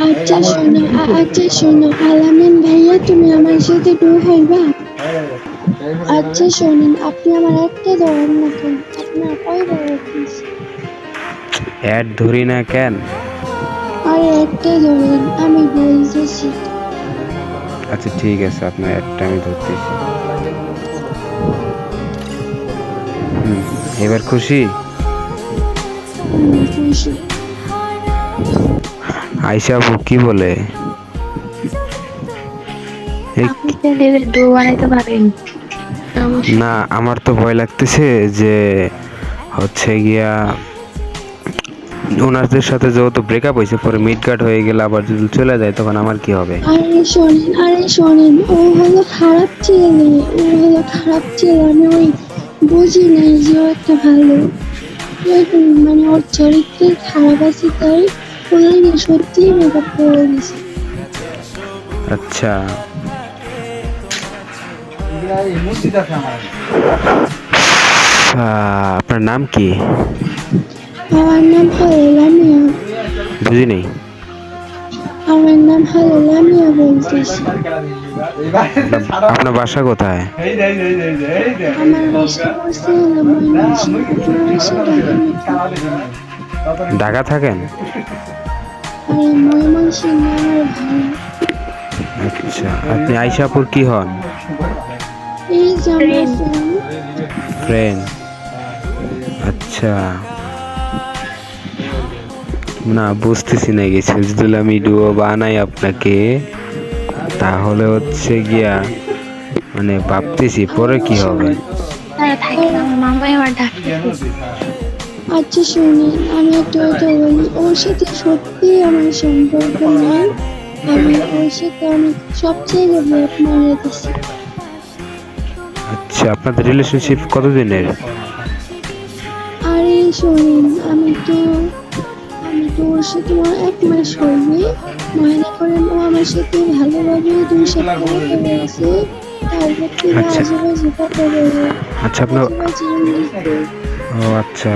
আচ্ছা শোনো আলামিন ভাইয়া, তুমি আমার সাথে ট্যুর খাইবা? আচ্ছা শোনেন, আপনি আমার একটা ধরেন না কেন, আপনার কয়বার উঠেছে? অ্যাড ধরি না কেন? আরে একটা ধরেন, আমি বলতেছি। আচ্ছা ঠিক আছে, আপনার অ্যাডটা আমি ধরতেছি। এবার খুশি? খুশি। আয়শা আপু কি বলে? আপনি চাইলে ডো বানাইতে পারেন। না, আমার তো ভয় লাগতেছে যে হচ্ছে গিয়া ওনাদের সাথে যেহেতু ব্রেকআপ হয়েছে, পরে মিড গার্ড হয়ে গেলে আবার যদি চলে যায় তখন আমার কি হবে? আরে শোনেন, ও হলো খারাপ ছেলে, আমি ওই বুঝি নাই যে ও একটা ভালো। মানে ওর চরিত্রের খারাপ আছে, তাই ওরা না সত্যি মেকআপ করে দিছে। আচ্ছা, আপনার নাম কি? আমার নাম হলো লামিয়া। বুঝিনি। আমার নাম হলো লামিয়া বলতেছি। আপনার বাসা কোথায়? আমার বাসা পড়ছে হলো ময়মনসিংহ। আপনার বাসা ঢাকা নাকি? ঢাকা থাকেন? আরে ময়মনসিংহ আমার ভাই। আচ্ছা, আপনি আয়শাপুর কি হন? এই যে আমার ফ্রেন্ড। আচ্ছা, না বুঝতেছি না কিছু। যদি আমি ডুও বানাই আপনাকে, তাহলে হচ্ছে গিয়া মানে ভাবতেছি পরে কি হবে। আচ্ছা শুনি, আমি একটা কথা বলি, ওর সাথে সত্যি আমার সম্পর্ক নেই। আমি ওর সাথে অনেক সবচেয়ে ব্লক মারা দিছি। আচ্ছা, আপনাদের রিলেশনশিপ কতদিনের? আরে শোনেন, আমি তো ওর সাথে আমার 1 মাস হইবে। মনে করেন ও আমার সাথে ভালোভাবে 2 সপ্তাহ কথা বলেছে। তারপর থেকে আচ্ছা আজেবাজে কথা বলে, আচ্ছা আপনার আজেবাজে ইংলিশ বলে। ও আচ্ছা।